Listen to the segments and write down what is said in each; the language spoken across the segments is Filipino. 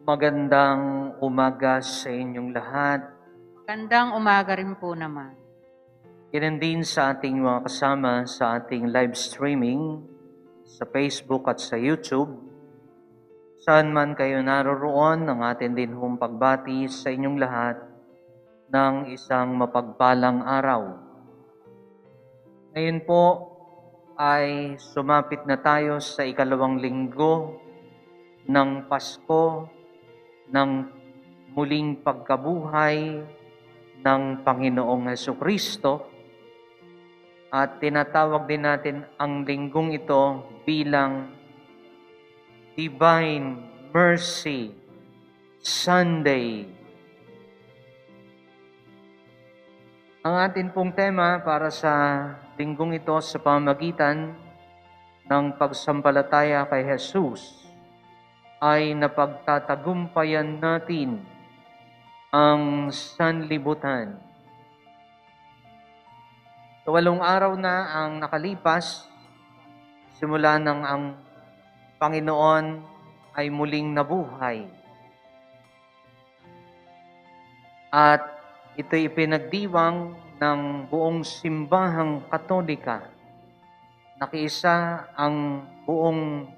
Magandang umaga sa inyong lahat. Magandang umaga rin po naman. Yan din sa ating mga kasama sa ating live streaming sa Facebook at sa YouTube. Saan man kayo naroroon, ang atin din hong pagbati sa inyong lahat ng isang mapagpalang araw. Ngayon po ay sumapit na tayo sa ikalawang linggo ng Pasko, ng muling pagkabuhay ng Panginoong Hesukristo, at tinatawag din natin ang linggong ito bilang Divine Mercy Sunday. Ang atin pong tema para sa linggong ito sa pamamagitan ng pagsampalataya kay Jesus ay napagtatagumpayan natin ang sanlibutan. 8 araw na ang nakalipas, simula nang ang Panginoon ay muling nabuhay. At ito'y ipinagdiwang ng buong simbahang Katolika. Nakiisa ang buong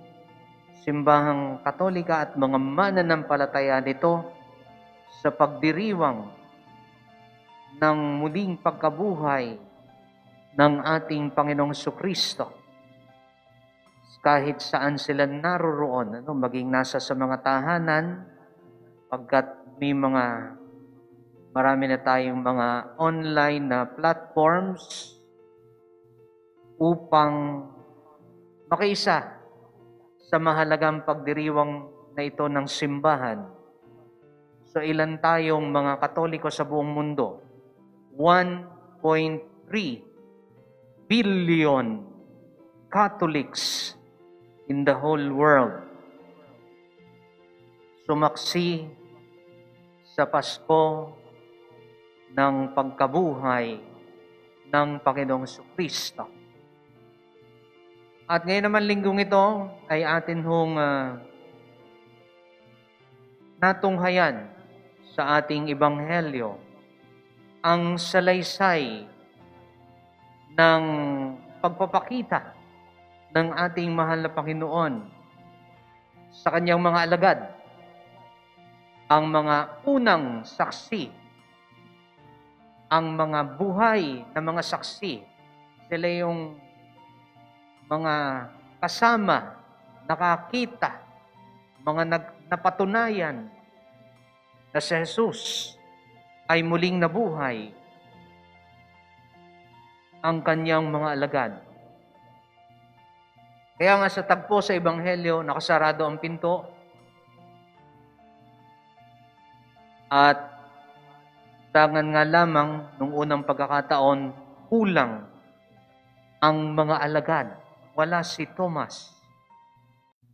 simbahang Katolika at mga mananampalataya nito sa pagdiriwang ng muling pagkabuhay ng ating Panginoong Jesucristo. Kahit saan sila naroroon, maging nasa sa mga tahanan, pagkat marami na tayong mga online na platforms upang makiisa sa mahalagang pagdiriwang na ito ng simbahan. So ilan tayong mga Katoliko sa buong mundo? 1.3 billion Catholics in the whole world. Sumaksi sa Pasko ng pagkabuhay ng Panginoong Jesucristo. At ngayon naman linggong ito ay atin hong natunghayan sa ating Ebanghelyo ang salaysay ng pagpapakita ng ating mahal na Panginoon sa kanyang mga alagad, ang mga unang saksi, ang mga buhay na mga saksi. Sila yung mga kasama, nakakita, mga napatunayan na si Jesus ay muling nabuhay, ang kanyang mga alagad. Kaya nga sa tagpo sa Ebanghelyo, nakasarado ang pinto at tangan nga lamang nung unang pagkakataon, kulang ang mga alagad. Wala si Tomas.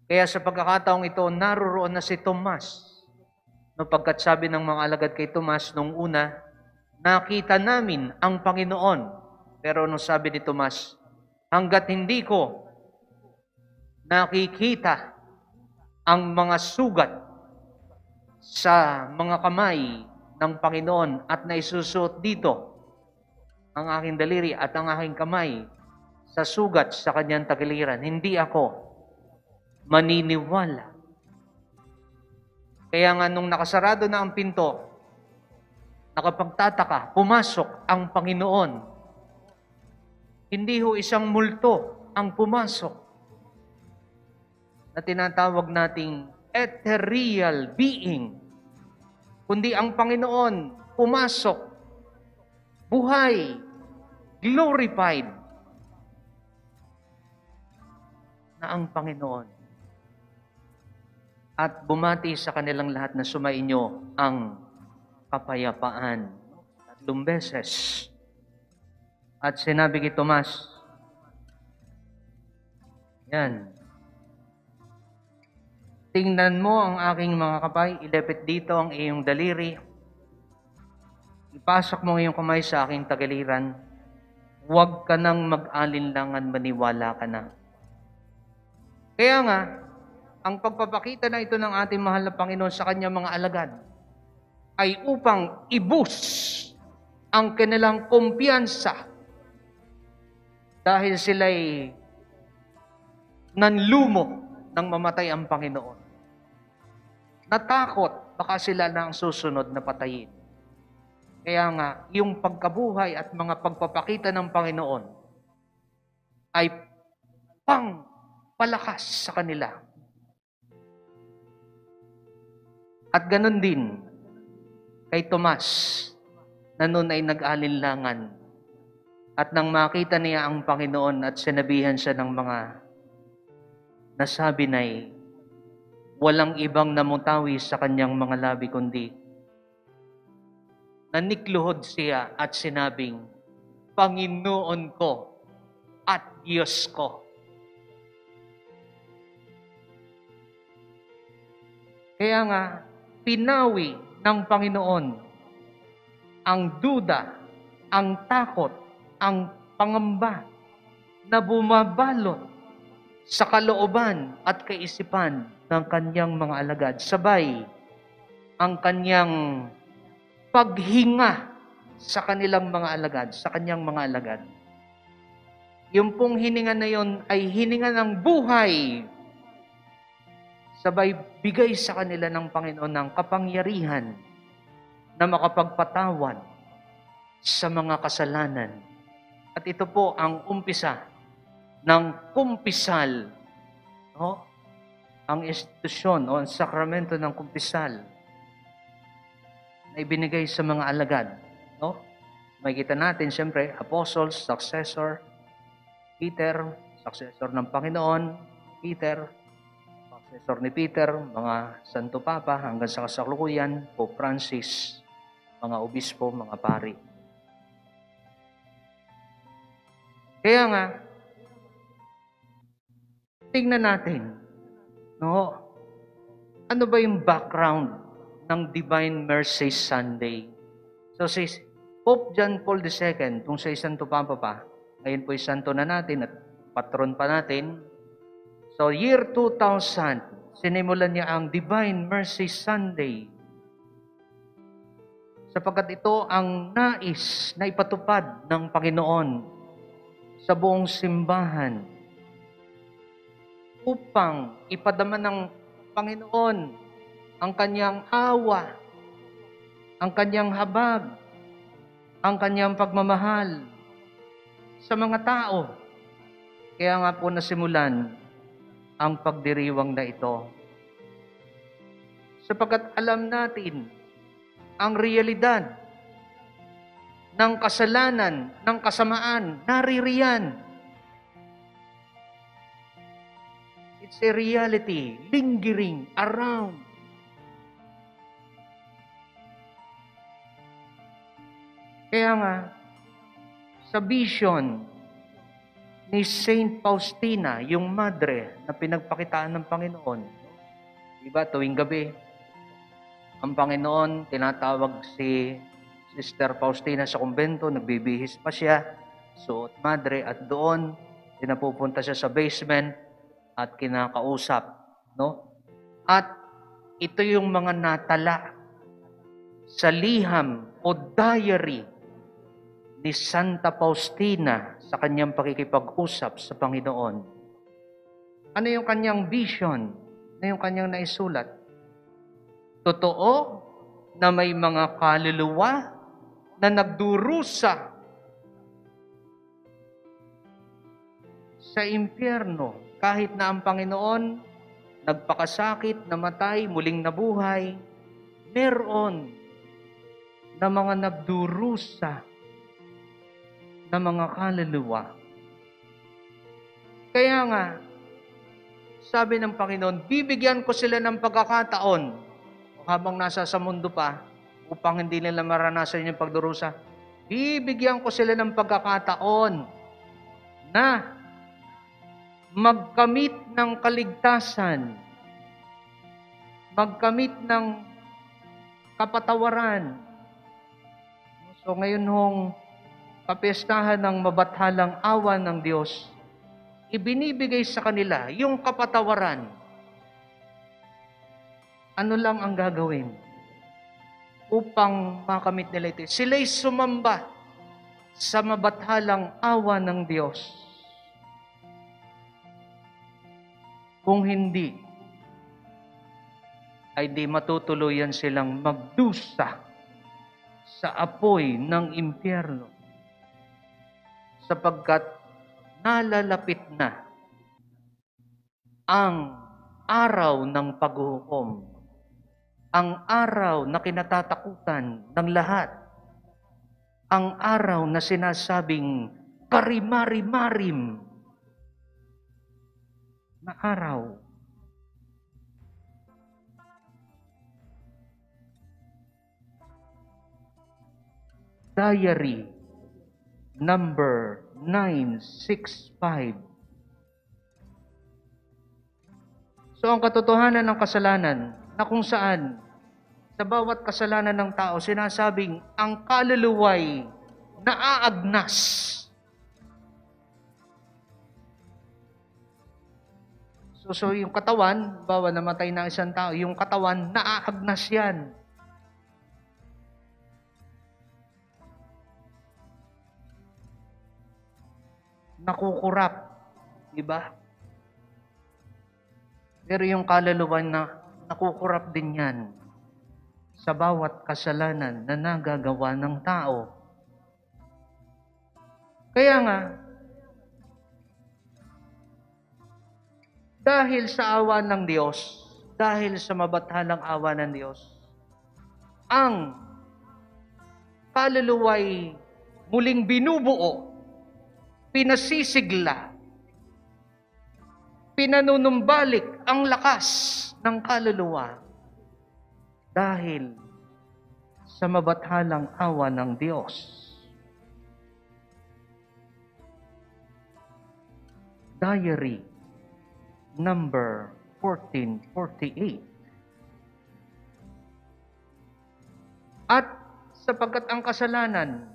Kaya sa pagkakataong ito, naroroon na si Tomas. No, pagkat sabi ng mga alagad kay Tomas nung una, nakita namin ang Panginoon. Pero nung sabi ni Tomas, hanggat hindi ko nakikita ang mga sugat sa mga kamay ng Panginoon at naisusuot dito ang aking daliri at ang aking kamay sa sugat sa kanyang tagiliran, hindi ako maniniwala. Kaya nga nung nakasarado na ang pinto, nakapagtataka, pumasok ang Panginoon. Hindi ho isang multo ang pumasok na tinatawag nating ethereal being, kundi ang Panginoon pumasok, buhay, glorified na ang Panginoon. At bumati sa kanilang lahat na sumainyo ang kapayapaan. 3 beses. At sinabi kay Tomas, yan, tingnan mo ang aking mga kamay, ilepit dito ang iyong daliri, ipasok mo ang iyong kamay sa aking tagiliran, huwag ka nang mag-alinlangan, maniwala ka na. Kaya nga, ang pagpapakita na ito ng ating mahal na Panginoon sa kanyang mga alagad ay upang i-boost ang kanilang kumpiyansa dahil sila'y nanlumo nang mamatay ang Panginoon. Natakot, baka sila na ang susunod na patayin. Kaya nga, yung pagkabuhay at mga pagpapakita ng Panginoon ay palakas sa kanila. At ganun din kay Tomas, na noon ay nag-alinlangan. At nang makita niya ang Panginoon at sinabihan siya ng mga nasabi na'y walang ibang namutawi sa kanyang mga labi kundi nanikluhod siya at sinabing, Panginoon ko at Diyos ko. Kaya nga, pinawi ng Panginoon ang duda, ang takot, ang pangamba na bumabalot sa kalooban at kaisipan ng kanyang mga alagad. Sabay, ang kanyang paghinga sa kanilang mga alagad, sa kanyang mga alagad. Yung pong hininga na yon ay hininga ng buhay. Sabay, bigay sa kanila ng Panginoon ng kapangyarihan na makapagpatawad sa mga kasalanan. At ito po ang umpisa ng kumpisal, no? Ang institusyon o ang sakramento ng kumpisal na ibinigay sa mga alagad. No? Makikita natin, siyempre, apostles, successor, Peter, successor ng Panginoon, Peter, successor ni Peter, mga Santo Papa, hanggang sa kasalukuyan, Pope Francis, mga obispo, mga pari. Kaya nga, tingnan natin, no? Ano ba yung background ng Divine Mercy Sunday? So, si Pope John Paul II, kung siya Santo Papa pa, ngayon po santo na natin at patron pa natin. So, year 2000, sinimulan niya ang Divine Mercy Sunday. Sapagkat ito ang nais na ipatupad ng Panginoon sa buong simbahan upang ipadama ng Panginoon ang kanyang awa, ang kanyang habag, ang kanyang pagmamahal sa mga tao. Kaya nga po nasimulan ang pagdiriwang na ito. Sapagkat alam natin ang realidad ng kasalanan, ng kasamaan, naririyan. It's a reality lingering around. Kaya nga, sa vision ni Saint Faustina, yung madre na pinagpakitaan ng Panginoon, diba, tuwing gabi, ang Panginoon, tinatawag si Sister Faustina sa kumbento, nagbibihis pa siya, suot madre, at doon, pinapupunta siya sa basement at kinakausap, no? At ito yung mga natala sa liham o diary ni Santa Faustina sa kanyang pakikipag-usap sa Panginoon. Ano yung kanyang vision? Ano yung kanyang naisulat? Totoo na may mga kaluluwa na nagdurusa sa impyerno kahit na ang Panginoon nagpakasakit, namatay, muling nabuhay, meron na mga nagdurusa na mga kaluluwa. Kaya nga, sabi ng Panginoon, bibigyan ko sila ng pagkakataon habang nasa sa mundo pa, upang hindi nila maranasan yung pagdurusa. Bibigyan ko sila ng pagkakataon na magkamit ng kaligtasan, magkamit ng kapatawaran. So ngayon hong kapistahan ng mabathalang awa ng Diyos, ibinibigay sa kanila yung kapatawaran ano lang ang gagawin upang makamit nila ito? Sila'y sumamba sa mabathalang awa ng Diyos. Kung hindi, ay di matutuluyan silang magdusa sa apoy ng impyerno, sapagkat nalalapit na ang araw ng paghuhukom, ang araw na kinatatakutan ng lahat, ang araw na sinasabing karimari-marim na araw. Diary number 965. So ang katotohanan ng kasalanan na kung saan sa bawat kasalanan ng tao sinasabing ang kaluluway naaagnas. So yung katawan, bawa namatay na isang tao, yung katawan naaagnas yan. Nakukurap, di ba? Pero yung kaluluwa na nakukurap din yan sa bawat kasalanan na nagagawa ng tao. Kaya nga, dahil sa awa ng Diyos, dahil sa mabathalang awa ng Diyos, ang kaluluway muling binubuo, pinasisigla, pinanunumbalik ang lakas ng kaluluwa dahil sa mabathalang awa ng Diyos. Diary number 1448. At sapagkat ang kasalanan,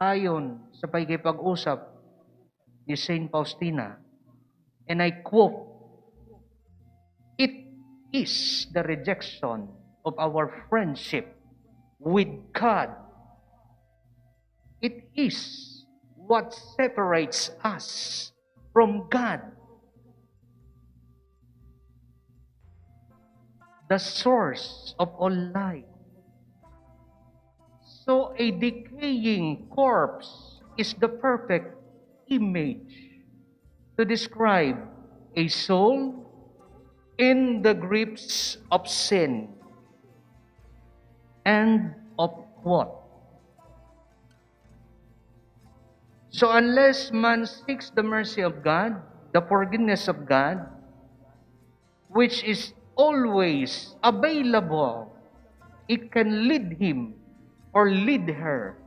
ayon sa pakikipag-usap ni Saint Faustina, and I quote, "It is the rejection of our friendship with God. It is what separates us from God. The source of all life. So a decaying corpse is the perfect image to describe a soul in the grips of sin and of what? So unless man seeks the mercy of God, the forgiveness of God, which is always available, it can lead him or lead her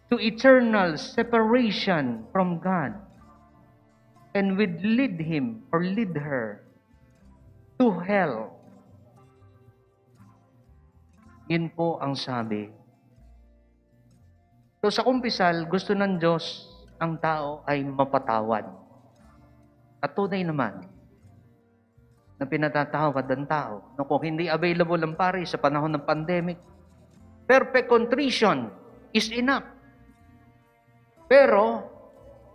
to eternal separation from God, and would lead him or lead her to hell. Yun po ang sabi. So sa kumpisal, gusto ng Diyos ang tao ay mapatawad. At tunay naman na pinatatawad ang tao. No, kung hindi available ang pari sa panahon ng pandemic, perfect contrition is enough. Pero,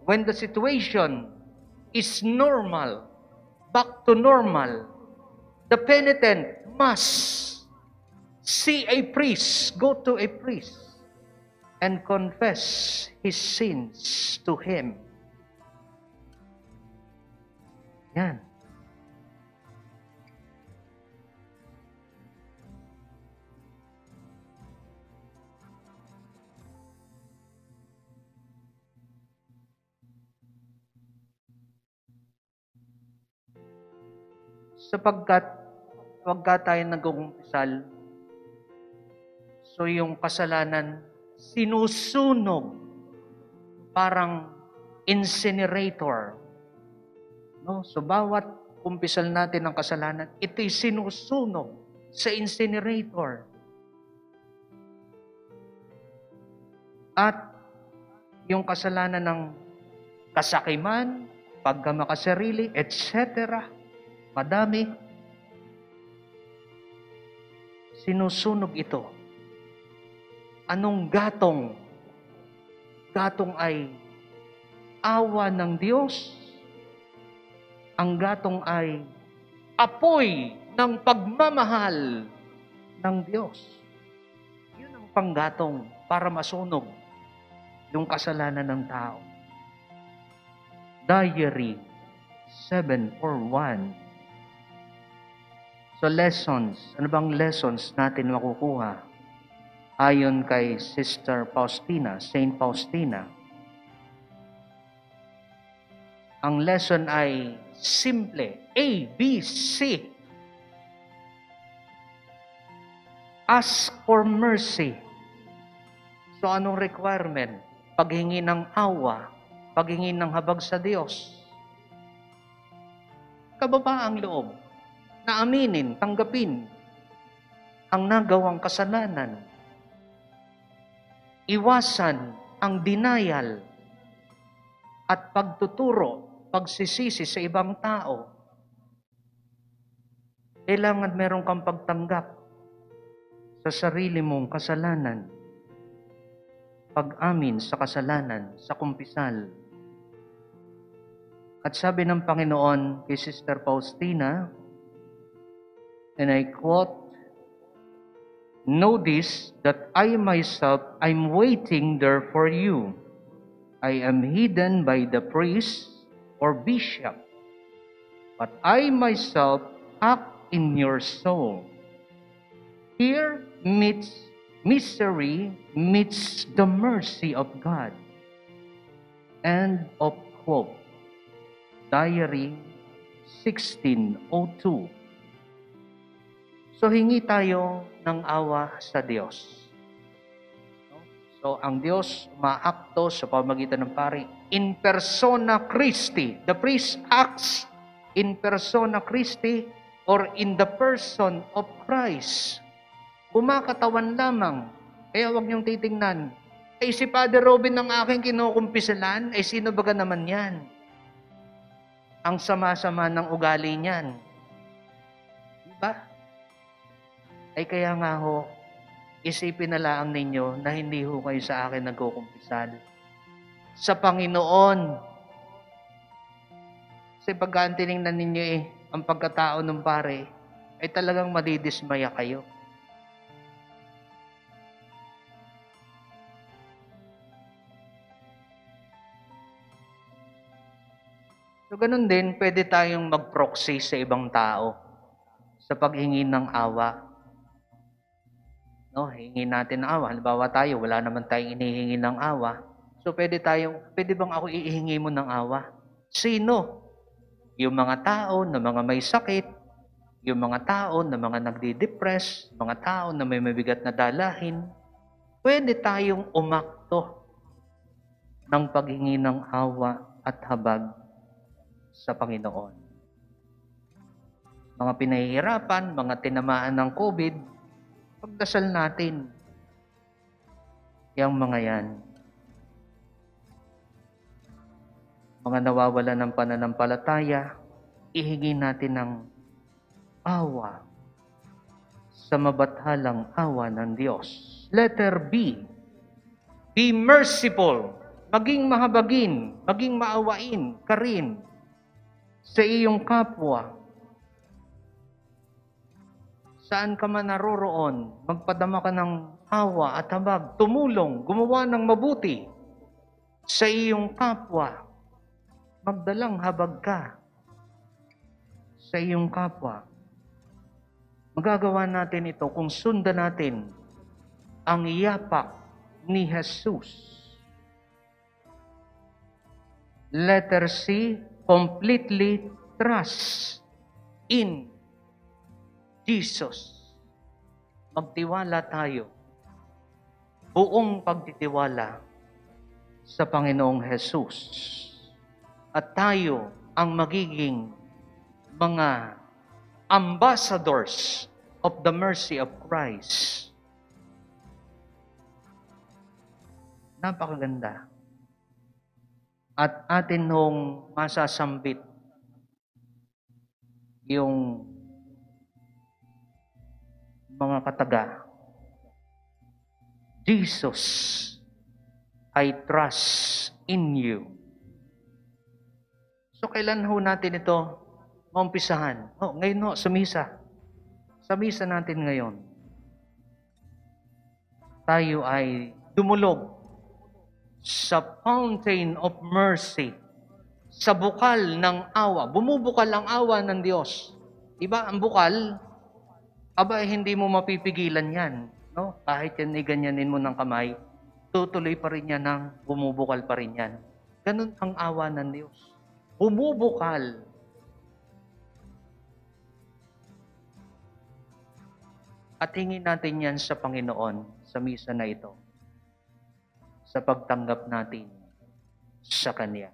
when the situation is normal, back to normal, the penitent must see a priest, go to a priest, and confess his sins to him. Yan. Sapagkat wag tayo nag-uumpisal, so yung kasalanan sinusunog parang incinerator. No? So bawat umpisal natin ng kasalanan, ito'y sinusunog sa incinerator. At yung kasalanan ng kasakiman, pagkamakasarili, etc., madami. sinusunog ito. Anong gatong? Gatong ay awa ng Diyos. Ang gatong ay apoy ng pagmamahal ng Diyos. Yun ang panggatong para masunog yung kasalanan ng tao. Diary 741. So lessons, ano bang lessons natin makukuha? Ayon kay Sister Faustina, Saint Faustina, ang lesson ay simple, A, B, C. Ask for mercy. So anong requirement? Paghingi ng awa, paghingi ng habag sa Diyos. Kababaang loob na aminin, tanggapin ang nagawang kasalanan. Iwasan ang denial at pagtuturo, pagsisisi sa ibang tao. Kailangan meron kang pagtanggap sa sarili mong kasalanan. Pag-amin sa kasalanan, sa kumpisal. At sabi ng Panginoon kay Sister Faustina, and I quote, "Know this, that I myself, I'm waiting there for you. I am hidden by the priest or bishop, but I myself act in your soul. Here meets misery, meets the mercy of God." End of quote. Diary 1602. So, hingi tayo ng awa sa Diyos. So, ang Diyos umaakto sa pamamagitan ng pari in persona Christi. The priest acts in persona Christi or in the person of Christ. Kumakatawan lamang. Kaya huwag niyong titingnan. Ay, si Father Robin ang aking kinukumpisalan, ay sino baga naman yan? Ang sama-sama ng ugali niyan. Diba? Ay kaya nga ho, isipin na lang ninyo na hindi ho kayo sa akin nagkukumpisal. Sa Panginoon. Kasi pagka tinignan ninyo ang pagkatao ng pare, ay talagang madidismaya kayo. So ganun din, pwede tayong mag-proxy sa ibang tao sa paghingi ng awa. No, hingin natin ng awa. Halimbawa tayo, wala naman tayong inihingi ng awa. So pwede bang ako ihingi mo ng awa? Sino? Yung mga tao na mga may sakit, yung mga tao na mga nagdi-depress, mga tao na may mabigat na dalahin, pwede tayong umakto ng paghingi ng awa at habag sa Panginoon. Mga pinahihirapan, mga tinamaan ng COVID, pagdasal natin yung mga yan. Mga nawawala ng pananampalataya, ihingi natin ng awa sa mabathalang awa ng Diyos. Letter B. Be merciful. Maging mahabagin, maging maawain ka rin sa iyong kapwa. Saan ka man naroroon, magpadama ka ng awa at habag, tumulong, gumawa ng mabuti sa iyong kapwa. Magdalang habag ka sa iyong kapwa. Magagawa natin ito kung sundan natin ang yapak ni Jesus. Letter C, completely trust in Jesus. Magtiwala tayo. Buong pagtitiwala sa Panginoong Jesus. At tayo ang magiging mga ambassadors of the mercy of Christ. Napakaganda. At atin hong masasambit yung mga kataga, Jesus, I trust in you. So kailan ho natin ito maumpisahan? Ngayon ho, sa misa. Sa misa natin ngayon. Tayo ay dumulog sa fountain of mercy, sa bukal ng awa. Bumubukal ang awa ng Diyos. Iba ang bukal, hindi mo mapipigilan yan. No? Kahit yan ganyanin mo ng kamay, tutuloy pa rin yan ng bumubukal pa rin yan. Ganun ang awa ng Diyos. Bumubukal. At hingin natin yan sa Panginoon sa misa na ito, sa pagtanggap natin sa Kanya.